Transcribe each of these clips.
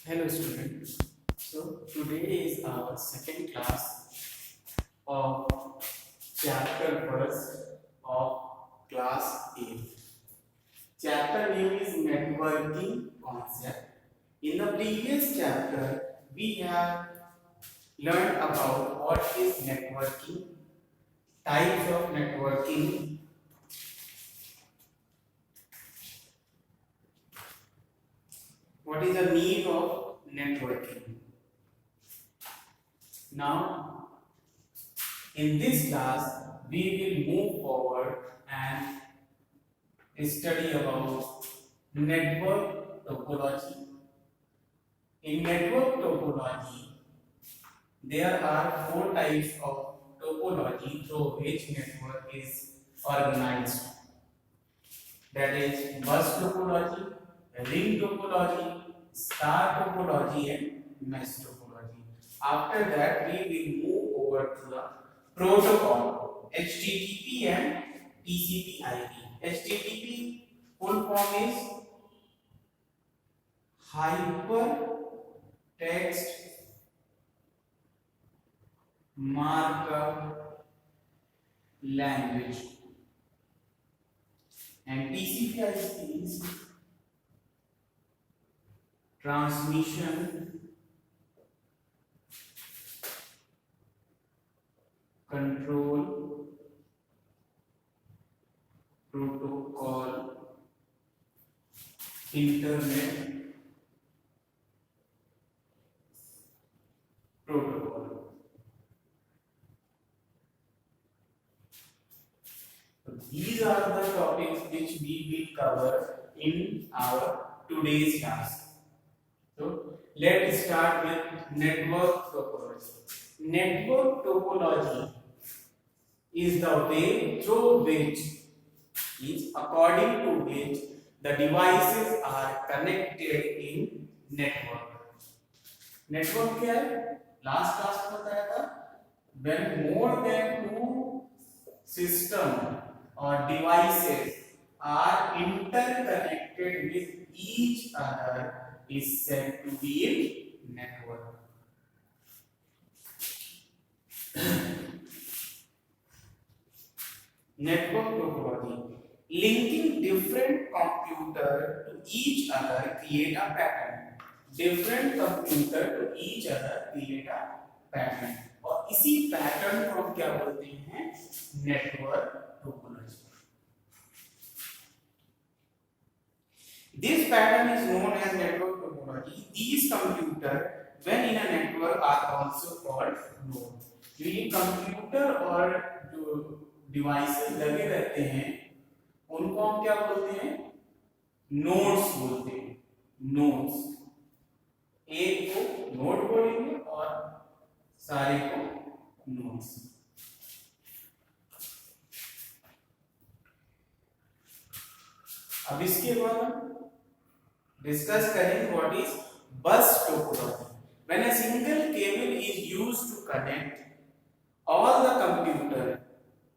Hello students. So today is our second class of chapter first of class 8. Chapter name is networking concept. In the previous chapter we have learned about what is networking, types of networking, what is the need of networking. Now in this class, we will move forward and study about network topology. In network topology, there are four types of topology through which network is organized. That is bus topology, ring topology, star topology, and mesh topology. After that, we will move over to the protocol HTTP and TCP/IP. HTTP full form is Hyper Text Markup Language, and TCP/IP is Transmission Control Protocol Internet Protocol. So these are the topics which we will cover in our today's class. So let's start with network topology. Network topology is the way through which is according to which the devices are connected in network. Network क्या है? Last class में बताया था, when more than two system or devices are interconnected with each other is said to be in network. Network topology, linking different computer to each other create a pattern. Different computer to each other create a pattern, और इसी pattern को हम क्या बोलते हैं? Network topology. This pattern is known as network topology. These computers, when in a network, are also called nodes. जो ये computer और जो डिवाइसेस लगे रहते हैं उनको हम क्या बोलते हैं? नोड्स बोलते हैं. नोड्स, एक को नोड बोलेंगे और सारे को नोड्स. अब इसके बाद हम डिस्कस करेंगे व्हाट इज बस topology. When a single cable is used to connect all the computer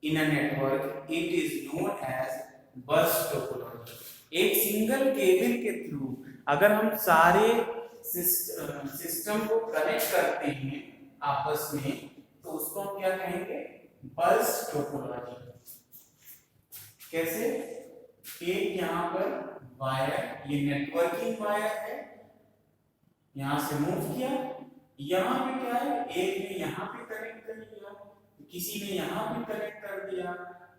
in a network, it is known as bus topology. एक सिंगल केबल के थ्रू अगर हम सारे सिस्टम को कनेक्ट करते हैं आपस में तो उसको हम क्या कहेंगे? बस टोपोलॉजी. कैसे? एक यहाँ पर वायर, ये नेटवर्किंग वायर है, यहां से मूव किया, यहां पे क्या है? एक ने यहां पे कनेक्ट कर दिया, किसी ने यहां पे कनेक्ट कर दिया,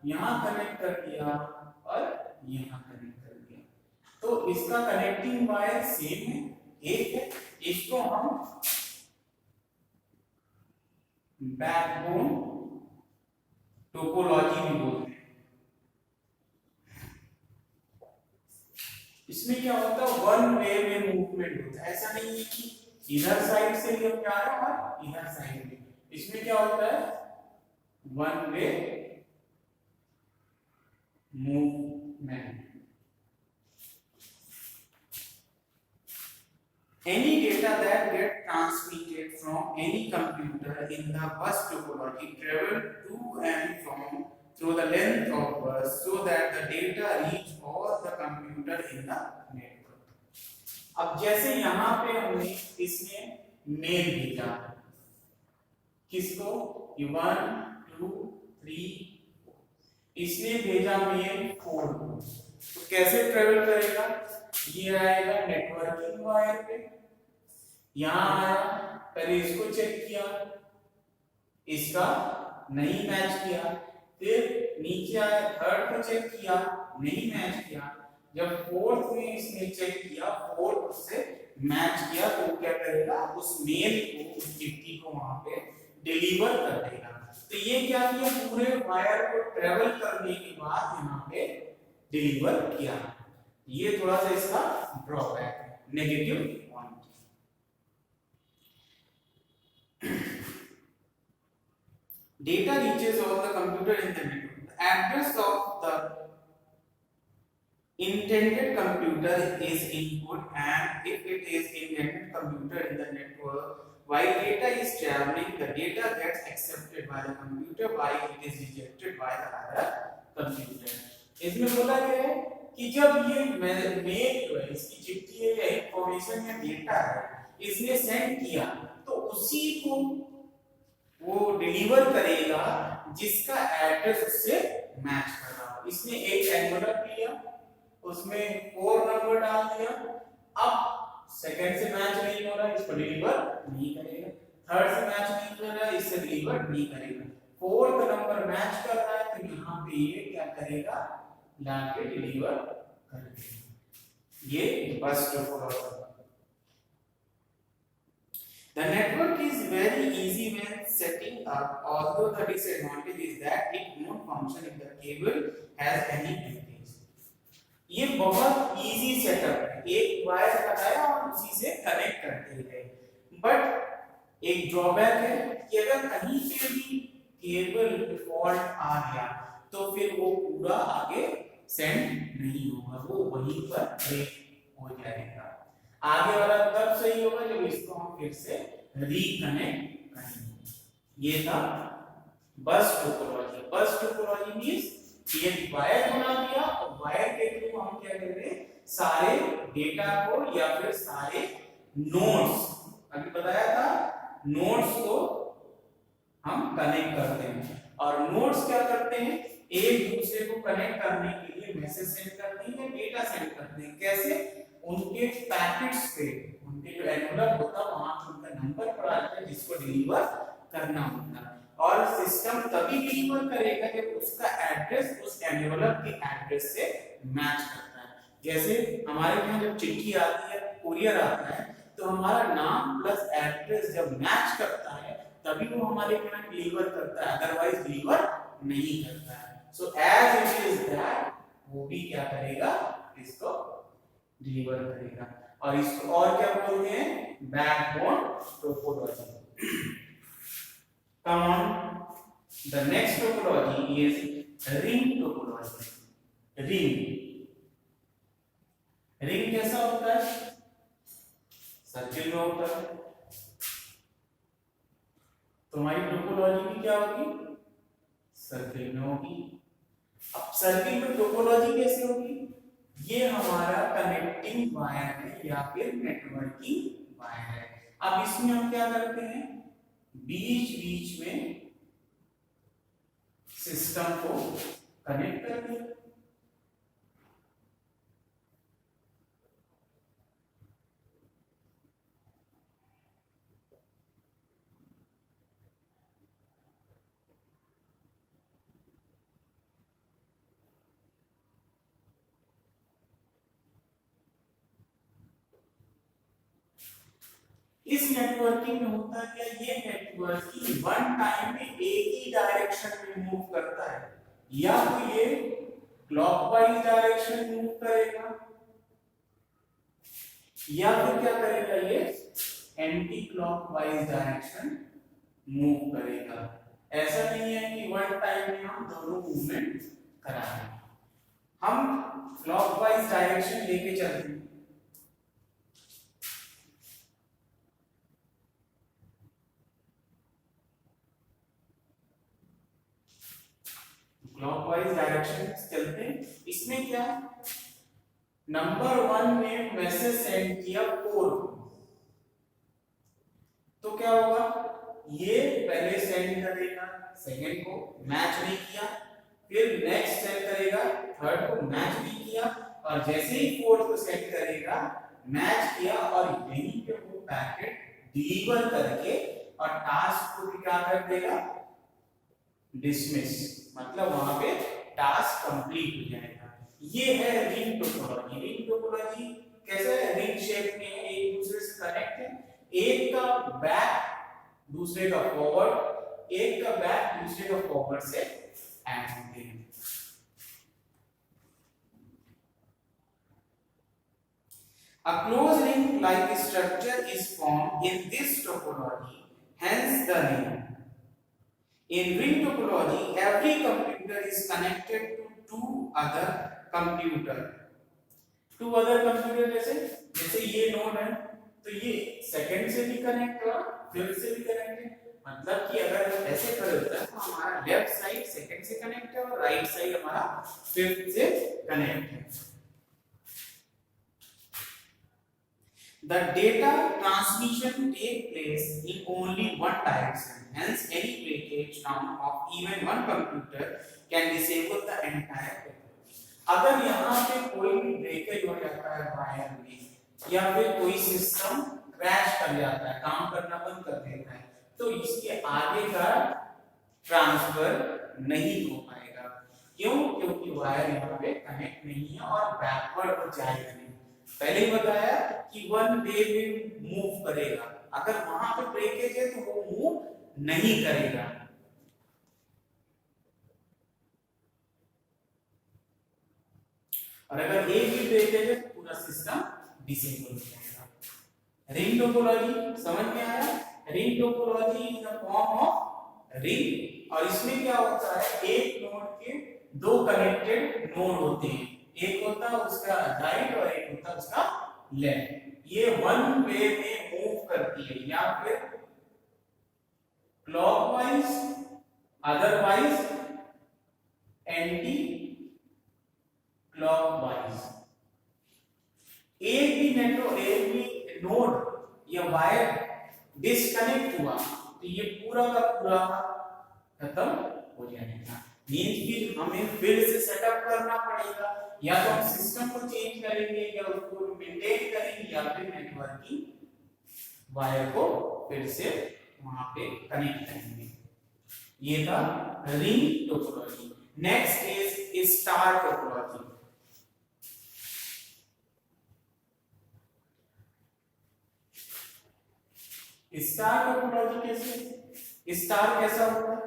यहां कनेक्ट कर दिया और यहां कनेक्ट कर दिया. तो इसका कनेक्टिंग वायर सेम है, एक है. इसको हम बैकबोन टोपोलॉजी भी बोलते हैं. इसमें क्या होता है? वन वे में मूवमेंट होता है. ऐसा नहीं है कि इधर साइड से भी हम जा रहे हैं और इधर साइड में. इसमें क्या होता है? One way movement. Any data that get transmitted from any computer in the bus topology travel to and from through the length of bus so that the data reach all the computer in the network. अब जैसे यहाँ पे हमने इसने mail भेजा, किसको, 1 2 3, इसने भेजा मेल 4 को, तो कैसे ट्रेवल करेगा, ये आएगा नेटवर्किंग वायर पे, यहाँ आया, पहले इसको चेक किया, इसका नहीं मैच किया, फिर नीचे आया, थर्ड को चेक किया, नहीं मैच किया, जब फोर्थ में इसने चेक किया, फोर्थ से मैच किया, तो क्या करेगा, उस मेल को, उस चिट्ठी को वहां पे डिलीवर कर देगा। तो ये क्या किया, पूरे वायर को ट्रेवल करने के बाद यहाँ पे डिलीवर किया। ये थोड़ा सा इसका ड्रॉबैक है, negative point. Data reaches all the computer in the network. The address of the intended computer is input, and if it is intended computer in the network, while data is traveling, the data gets accepted by the computer while it is rejected by the other computer. इसमें बोला गया है कि जब ये mail जो है, इसकी चिट्ठी है या इंफॉर्मेशन या डेटा है, इसने सेंड किया, तो उसी को वो डिलीवर करेगा जिसका एड्रेस उससे मैच कर रहा हो। इसने एक एनवलप लिया, उसमें 4 नंबर डाल दिया, अब सेकंड से मैच नहीं हो रहा, इसको डिलीवर नहीं करेगा, थर्ड से मैच नहीं कर रहा, इससे डिलीवर नहीं करेगा, फोर्थ नंबर मैच कर रहा है, तो यहाँ पे ये क्या करेगा, लाके डिलीवर कर देगा। ये बस topology. The network is very easy when setting up, although the disadvantage is that it won't function if the cable has any breakage. ये बहुत इजी सेटअप है, एक वायर लगाया और उसी से कनेक्ट करते गए, बट एक ड्रॉबैक है कि अगर कहीं पे भी केबल फॉल्ट आ गया तो फिर वो पूरा आगे सेंड नहीं होगा, वो वहीं पर ब्रेक हो जाएगा। आगे वाला तब सही होगा जब इसको हम फिर से रिकनेक्ट करेंगे। ये था बस टोपोलॉजी। बस टोपोलॉजी मींस ये वायर बना दिया और वायर के थ्रू हम क्या कर रहे हैं, सारे डेटा को या फिर सारे नोड्स, अभी बताया था, नोड्स को हम कनेक्ट करते हैं, और नोड्स क्या करते हैं, एक दूसरे को कनेक्ट करने के लिए मैसेज सेंड करते हैं, डेटा सेंड करते हैं। कैसे, उनके पैकेट्स पे, उनके जो एनवलप होता है वहां पे उनका नंबर पड़ा रहता है जिसको डिलीवर करना होता है, और सिस्टम तभी डिलीवर करेगा जब उसका एड्रेस उस एनवलप के एड्रेस से मैच करता है। जैसे हमारे यहाँ जब चिट्ठी आती है, कुरियर आता है, तो हमारा नाम प्लस एड्रेस जब मैच करता है तभी वो हमारे यहाँ डिलीवर करता है, अदरवाइज डिलीवर नहीं करता है। So as it is that, वो भी क्या करेगा, इसको डिलीवर करेगा। और इसको और क्या बोलते हैं, backbone topology. Come on, the next topology is ring topology. Ring कैसा होता है, सर्किल में होता है। तुम्हारी टोपोलॉजी भी क्या होगी, सर्किल में होगी। अब सर्किल में टोपोलॉजी कैसे होगी, ये हमारा कनेक्टिंग वायर है या फिर नेटवर्किंग वायर है। अब इसमें हम क्या करते हैं, बीच बीच में सिस्टम को कनेक्ट करते हैं। इस नेटवर्किंग में होता क्या, ये नेटवर्किंग वन टाइम में एक ही डायरेक्शन में मूव करता है, या तो ये क्लॉकवाइज डायरेक्शन मूव करेगा, या फिर क्या करेगा, ये एंटी क्लॉकवाइज डायरेक्शन मूव करेगा। ऐसा नहीं है कि वन टाइम में हम दोनों मूवमेंट कराएंगे, हम क्लॉकवाइज डायरेक्शन लेके चलते हैं। क्लॉकवाइज डायरेक्शन चलते हैं। इसमें क्या है, नंबर 1 ने मैसेज सेंड किया 4 तो क्या होगा, ये पहले सेंड करेगा सेकंड को, मैच नहीं किया, फिर नेक्स्ट सेंड करेगा थर्ड को, मैच नहीं किया, और जैसे ही फोर्थ को सेंड करेगा मैच किया, और यहीं पे वो पैकेट डिलीवर करके और टास्क को भी क्या कर देगा, डिसमिस, मतलब वहां पे टास्क कंप्लीट हो जाएगा। ये है रिंग टोपोलॉजी। रिंग टोपोलॉजी कैसे है, रिंग शेप में एक दूसरे से कनेक्ट है, एक का बैक दूसरे का फॉरवर्ड, एक का बैक दूसरे का फॉरवर्ड से ऐड होते हैं। A closed ring-like structure is formed in this topology, hence the name. In ring topology, every computer is connected to two other computer. Two other computer जैसे ये नोड है तो ये सेकंड से भी कनेक्ट है, फिफ्थ से भी कनेक्ट है, मतलब कि अगर ऐसे करे होता है तो हमारा लेफ्ट साइड सेकंड से कनेक्ट है और राइट साइड हमारा फिफ्थ से कनेक्ट है। The data transmission take place in only one direction. Hence, any breakage down of even one computer can disable the entire topology. अगर यहाँ पे कोई भी ब्रेकेज हो जाता है वायर में या फिर कोई सिस्टम क्रैश कर जाता है, काम करना बंद कर देता है, तो इसके आगे का ट्रांसफर नहीं हो पाएगा। क्यों? क्योंकि वायर यहाँ पे कनेक्ट नहीं है और बैकवर्ड हो जाएगा नहीं। पहले ही बताया कि वन वे में मूव करेगा, अगर वहां पे ब्रेकेज है तो वो मूव नहीं करेगा। और अगर एक भी ब्रेकेज है तो पूरा सिस्टम डिसेबल हो जाएगा। रिंग टोपोलॉजी समझ में आया? Ring topology is the form of ring, और इसमें क्या होता है, एक नोड के दो कनेक्टेड नोड होते हैं, एक होता है उसका राइट और एक होता है उसका लेफ्ट। ये वन वे में मूव करती है, या फिर क्लॉकवाइज, अदरवाइज एंटी क्लॉकवाइज। एक भी नेटवर्क, एक भी नोड या वायर डिस्कनेक्ट हुआ तो ये पूरा का पूरा खत्म हो जाएगा। मींस फिर हमें फिर से सेटअप करना पड़ेगा, या तो हम सिस्टम को चेंज करेंगे या उसको मेंटेन करेंगे, या फिर नेटवर्क की वायर को फिर से वहां पे कनेक्ट करेंगे। ये था ring topology. Next is star topology. Star topology कैसे, स्टार कैसा होता है,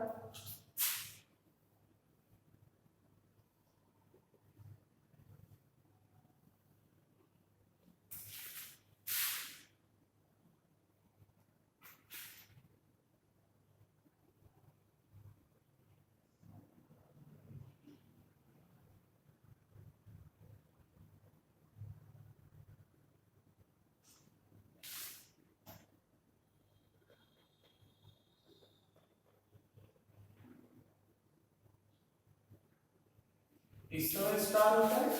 इस तरह स्टार होता है।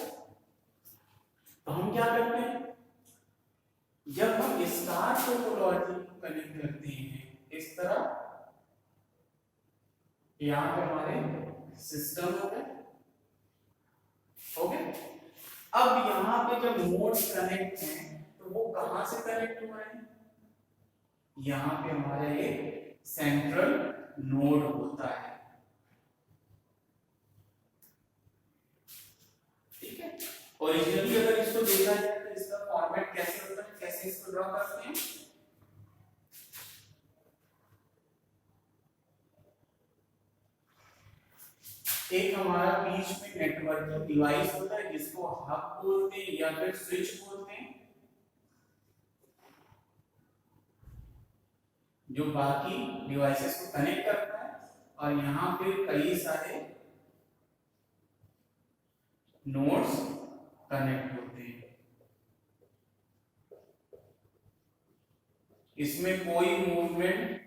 तो हम क्या करते हैं, जब हम स्टार टोपोलॉजी को कनेक्ट करते हैं इस तरह, यहाँ पे हमारे सिस्टम हो गए। अब यहाँ पे जब नोड्स कनेक्ट हैं तो वो कहां से कनेक्ट हुआ है, यहाँ पे हमारा एक सेंट्रल नोड होता है, ठीक है। ओरिजिनली अगर इसको देखा जाए तो इसका फॉर्मेट कैसे होता है, कैसे इसको ड्रॉ करते हैं, एक हमारा बीच में नेटवर्किंग डिवाइस होता है जिसको हब बोलते हैं या फिर स्विच बोलते हैं, जो बाकी डिवाइसेस को कनेक्ट करता है, और यहाँ पे कई सारे नोड्स कनेक्ट होते हैं। इसमें कोई मूवमेंट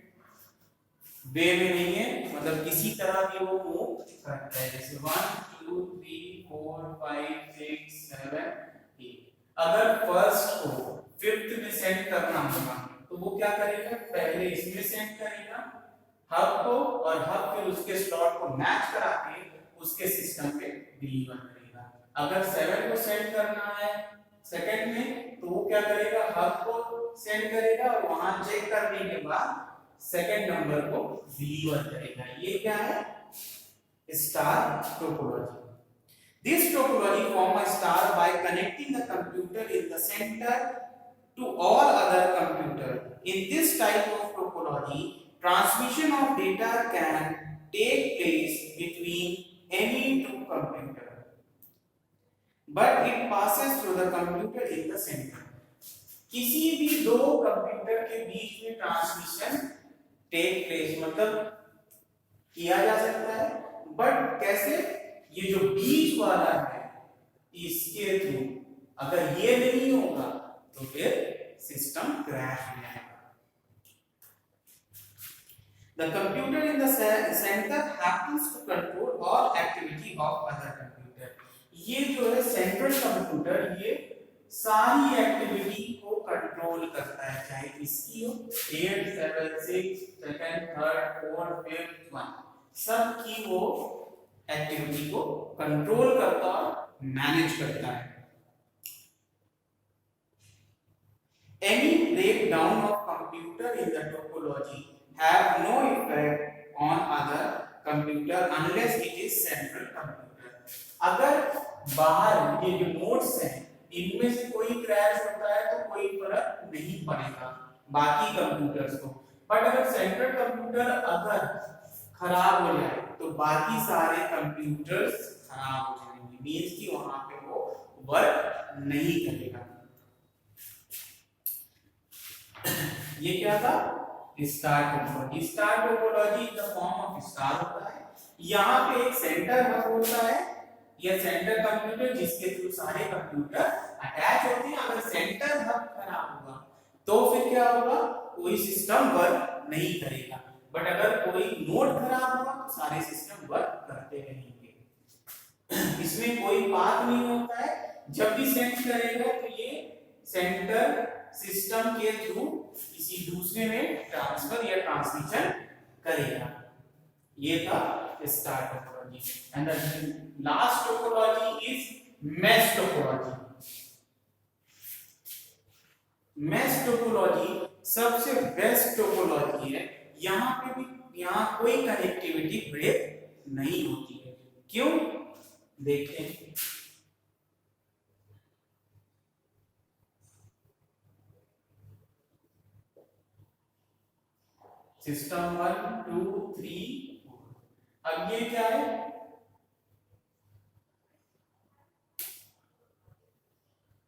वे में नहीं है, मतलब किसी तरह भी वो मूव करता है, जैसे 1 2 3 4 5 6 7 अगर फर्स्ट को फिफ्थ में सेंड करना होगा तो वो क्या करेगा, पहले इसमें सेंड करेगा हब को, और हब फिर उसके स्लॉट को मैच करा के उसके सिस्टम पे डिलीवर करेगा। अगर 7 को सेंड करना है सेकंड में तो वो क्या करेगा, हब को सेंड करेगा और वहां चेक करने के बाद सेकंड नंबर को डिलीवर करेगा। ये क्या है, star topology. This topology form a star by connecting the computer in the center to all other computer. In this type of topology, transmission of data can take place between any two computers, but it passes through the computer in the center. किसी भी दो computer के बीच में transmission take place मतलब किया जा सकता है, बट कैसे, ये जो बीच वाला है इसके थ्रू, अगर ये नहीं होगा तो फिर सिस्टम क्रैश हो जाएगा। The computer in the center happens to control all activity of other computer. ये जो है सेंट्रल कंप्यूटर ये सारी एक्टिविटी को कंट्रोल करता है, चाहे किसकी हो, 8 7 6 सेकंड थर्ड फोर्थ फिफ्थ 1 सब की वो एक्टिविटी को कंट्रोल करता और मैनेज करता है। Any breakdown of computer in the topology have no effect on other computer unless it is central computer. अगर बाहर ये जो नोड्स हैं इनमें से कोई क्रैश होता है तो कोई फर्क नहीं पड़ेगा बाकी कंप्यूटर्स को, बट अगर सेंट्रल कंप्यूटर अगर खराब हो जाए तो बाकी सारे कंप्यूटर्स खराब हो जाएंगे, मींस कि वहां पे वो वर्क नहीं करेगा। ये क्या था, star topology. Star topology in the form of star होता है। यहाँ पे एक सेंटर हब होता है या सेंटर कंप्यूटर जिसके थ्रू सारे कंप्यूटर अटैच होते हैं। अगर सेंटर हब खराब होगा तो फिर क्या होगा, कोई सिस्टम वर्क नहीं करेगा, बट अगर कोई नोड खराब होगा तो सारे सिस्टम वर्क करते रहेंगे। इसमें कोई पाथ नहीं होता है, जब भी सेंड करेगा तो ये सेंटर सिस्टम के थ्रू किसी दूसरे में ट्रांसफर या ट्रांसमिशन करेगा। ये था star topology. And the last topology is mesh topology. Mesh topology सबसे बेस्ट टोपोलॉजी है। यहाँ पे भी यहाँ कोई कनेक्टिविटी ब्रेक नहीं होती है। क्यों, देखें, सिस्टम 1 2 3 4। अब ये क्या है,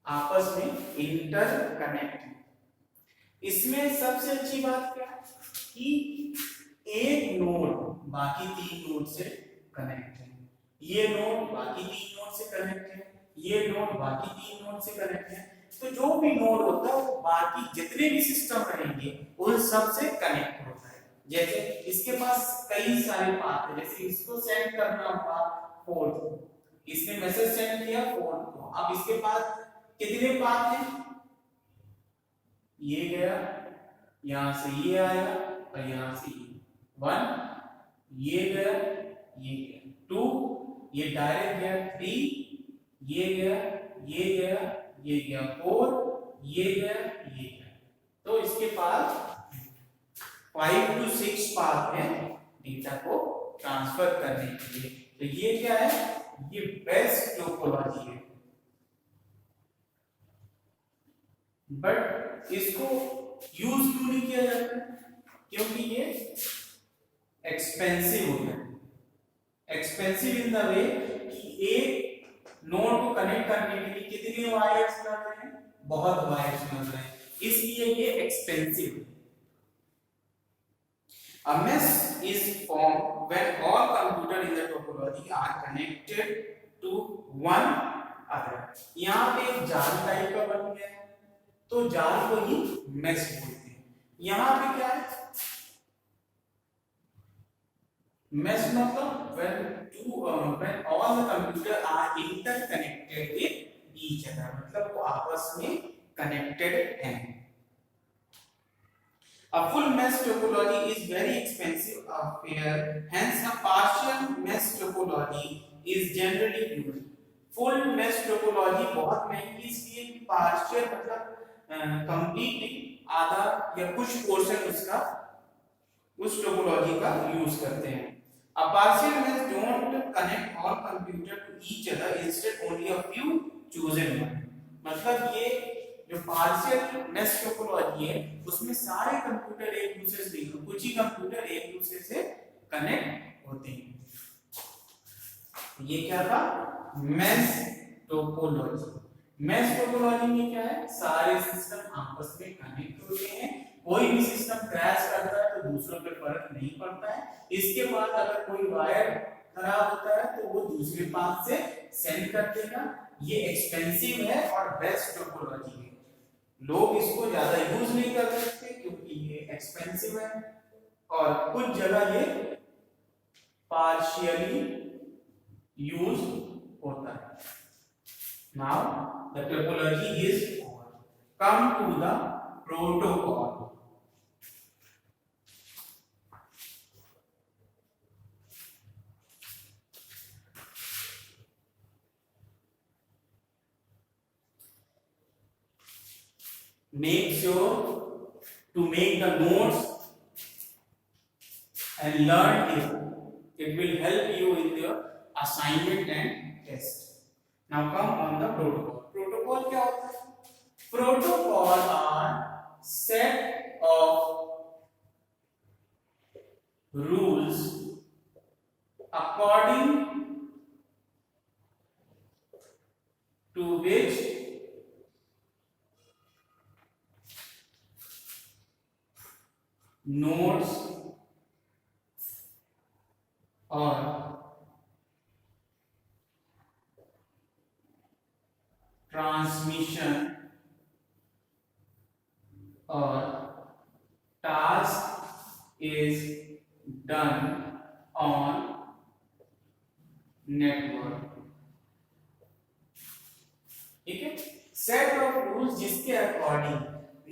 आपस में इंटरकनेक्ट। इसमें सबसे अच्छी बात क्या है कि एक नोड बाकी 3 नोड से कनेक्ट है, ये नोड बाकी 3 नोड से कनेक्ट है, ये नोड बाकी 3 नोड से कनेक्ट है। तो जो भी नोड होता है वो बाकी जितने भी सिस्टम रहेंगे उन सब से कनेक्ट होता है। जैसे इसके पास कई सारे पाथ है, जैसे इसको सेंड करना होगा 4, इसने मैसेज सेंड किया 4 को। अब इसके पास कितने पाथ हैं, ये गया, यहां से ये आया और यहां से ये 1, ये गया, ये गया 2, ये डायरेक्ट गया 3, ये गया, ये गया, ये गया 4, ये गया, ये गया। तो इसके पास 5 to 6 पाथ है डेटा को ट्रांसफर करने के लिए। तो ये क्या है, ये बेस्ट टोपोलॉजी है, बट इसको यूज क्यों नहीं किया जाता, क्योंकि ये एक्सपेंसिव होता है। एक्सपेंसिव इन द वे कि एक नोड को कनेक्ट करने के लिए कितने वायर्स लग रहे हैं, बहुत वायर्स लग रहे हैं, इसलिए ये एक्सपेंसिव है। A mesh is formed when all computers in the topology are connected to one other. यहाँ पे एक जाल टाइप का बन गया है, तो जाल को ही mesh बोलते हैं। यहाँ पे क्या है, mesh मतलब when all the computers are interconnected with each other, मतलब वो आपस में कनेक्टेड हैं. A full mesh topology is very expensive affair, hence a partial mesh topology is generally used. Full mesh topology बहुत महंगी इसलिए, partial मतलब completely आधा या कुछ पोर्शन उसका उस टोपोलॉजी का यूज करते हैं. A partial mesh don't connect all computer to each other, instead only a few chosen one. मतलब ये जो पार्शियल मेश टोपोलॉजी है उसमें सारे कंप्यूटर एक दूसरे से नहीं, कुछ ही कंप्यूटर एक दूसरे से कनेक्ट होते हैं. ये क्या था? Mesh topology. मेश टोपोलॉजी में क्या है? सारे सिस्टम आपस में कनेक्ट होते हैं, कोई भी सिस्टम क्रैश करता है तो दूसरों पे फर्क नहीं पड़ता है. इसके बाद अगर कोई वायर खराब होता है तो वो दूसरे पास से सेंड कर देगा. ये एक्सपेंसिव है और बेस्ट टोपोलॉजी है. लोग इसको ज्यादा यूज नहीं कर सकते क्योंकि ये एक्सपेंसिव है और कुछ जगह ये पार्शियली यूज होता है. Now the topology is over. Come to the protocol. Make sure to make the notes and learn it. It will help you in your assignment and test. Now come on the protocol. Protocol क्या होता है? Protocol are set of rules according to which nodes or transmission or task is done on network. ठीक है. Set of rules जिसके according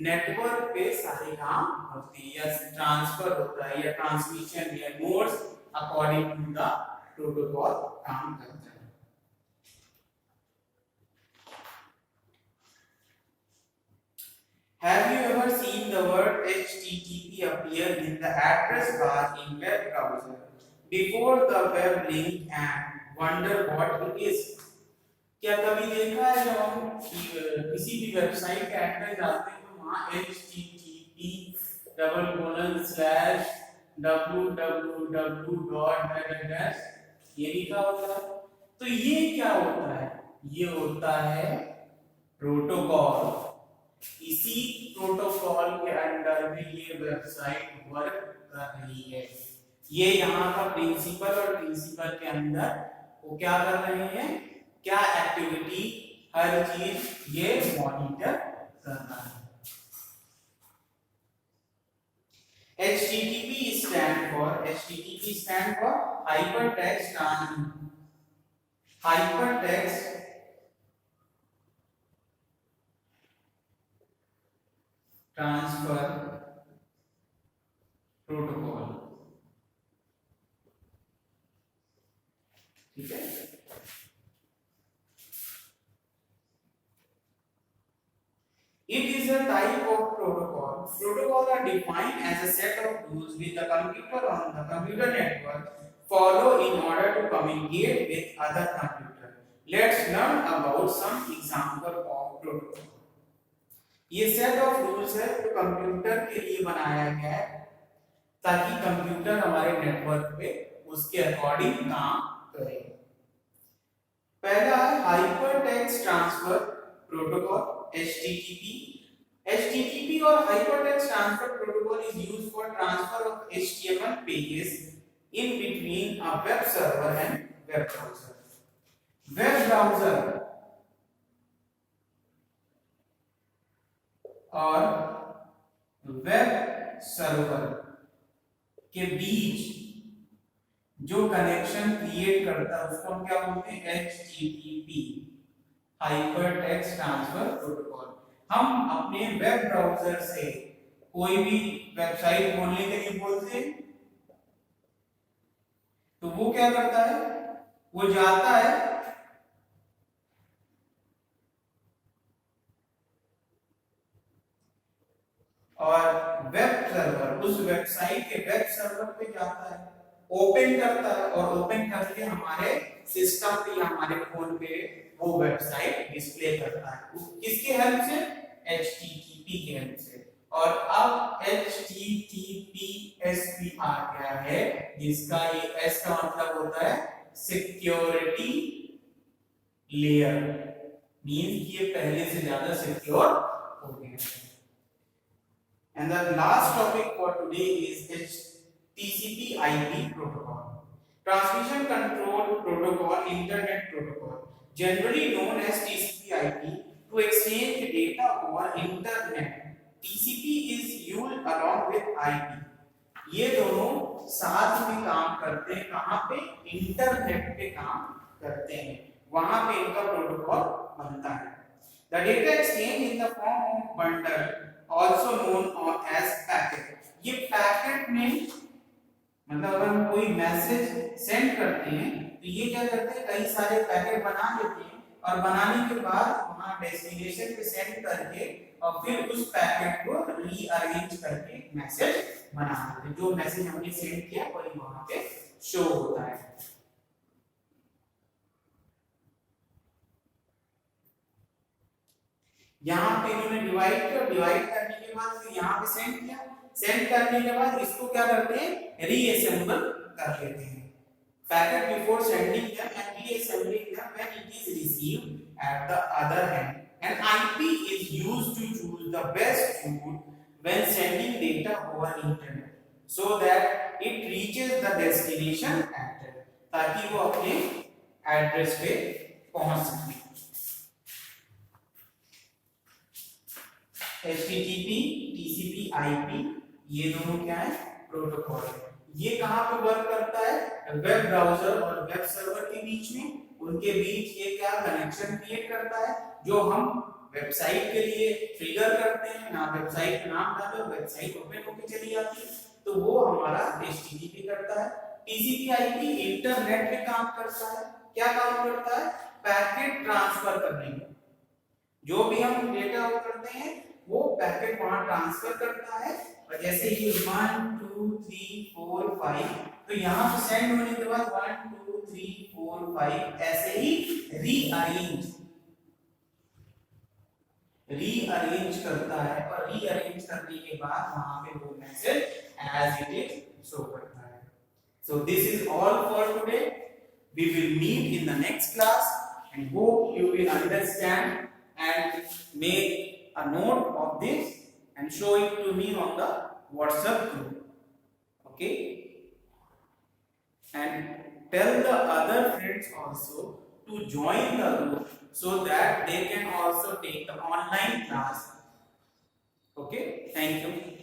network पे सारे काम होते हैं या ट्रांसफर होता है या ट्रांसमिशन या nodes according to the protocol काम करता है. Have you ever seen the word HTTP appear in the address bar in web browser before the web link and wonder what it is? क्या कभी देखा है जब हम किसी भी वेबसाइट के एड्रेस डालते हैं तो वहाँ http www. ये लिखा होता है. तो ये क्या होता है? ये होता है प्रोटोकॉल. इसी प्रोटोकॉल के अंडर में ये वेबसाइट वर्क कर रही है. ये यहाँ का प्रिंसिपल और प्रिंसिपल के अंदर वो क्या कर रहे हैं, क्या एक्टिविटी, हर चीज ये मॉनिटर कर रहा है. HTTP stand for hypertext transfer protocol. ठीक है. It is a type of protocol. Protocols are defined as a set of rules which the computer on the computer network follow in order to communicate with other computer. Let's learn about some example of protocol. ये set of rules है जो computer के लिए बनाया गया है ताकि computer हमारे नेटवर्क पे उसके अकॉर्डिंग काम करे. पहला है hypertext transfer protocol HTTP. HTTP or hypertext transfer protocol is used for transfer of HTML pages in between a web server and web browser. Web browser और वेब सर्वर के बीच जो कनेक्शन क्रिएट करता है उसको हम क्या बोलते हैं? HTTP. Hypertext transfer protocol. हम अपने वेब ब्राउज़र से कोई भी वेबसाइट खोलने के लिए बोलते हैं तो वो क्या करता है, वो जाता है और वेब सर्वर, उस वेबसाइट के वेब सर्वर पे जाता है, ओपन करता है और ओपन करके हमारे सिस्टम पे या हमारे फोन पे वो वेबसाइट डिस्प्ले करता है। किसके हेल्प से? HTTP के हेल्प से। और अब HTTPS भी आ गया है, जिसका ये S का मतलब होता है सिक्योरिटी लेयर, मींस कि ये पहले से ज्यादा सिक्योर हो गया है। And the last topic for today is TCP/IP protocol, Transmission Control Protocol, Internet Protocol, generally known as TCP/IP, to exchange data over Internet. TCP is used along with IP. ये दोनों साथ में काम करते हैं, कहाँ पे? इंटरनेट पे काम करते हैं, वहां पे इनका प्रोटोकॉल बनता है। The data exchange in the form of bundle, also known as packet. ये पैकेट में मतलब अगर हम कोई मैसेज सेंड करते हैं तो ये क्या करते हैं, कई सारे पैकेट बना लेते हैं और बनाने के बाद वहां डेस्टिनेशन पे सेंड करके और फिर उस पैकेट को रीअरेंज करके मैसेज बना देते हैं। जो मैसेज हमने सेंड किया वही वहां पे शो होता है। यहाँ पे इन्होंने डिवाइड किया, डिवाइड करने के बाद फिर यहाँ पे सेंड किया, सेंड करने के बाद इसको क्या करते हैं, रीअसेंबल कर लेते हैं। Packet before sending them and reassembling them when it is received at the other end. And IP is used to choose the best route when sending data over internet so that it reaches the destination address, ताकि वो अपने address पे पहुंच सके। HTTP, TCP, IP ये दोनों क्या है, प्रोटोकॉल है। ये कहां पे वर्क करता है, वेब ब्राउज़र और वेब सर्वर के बीच में, उनके बीच ये क्या कनेक्शन क्रिएट करता है, जो हम वेबसाइट के लिए ट्रिगर करते हैं ना, वेबसाइट का नाम डालो वेबसाइट ओपन होकर चली जाती है, तो वो हमारा HTTP करता है। TCP/IP इंटरनेट पे काम करता है, क्या काम करता है, पैकेट ट्रांसफर करने में, जो भी हम डेटा वो करते हैं वो पैकेट वहां ट्रांसफर करता है। और जैसे ये 1 2 3 4 5 तो यहां पे सेंड होने के बाद 1 2 3 4 5 ऐसे ही रीअरेंज करता है और रीअरेंज करने के बाद वहां पे वो message as it is show करता है। So this is all for today, we will meet in the next class and hope you will understand and make a note of this and show it to me on the WhatsApp group, okay, and tell the other friends also to join the group so that they can also take the online class, okay. Thank you.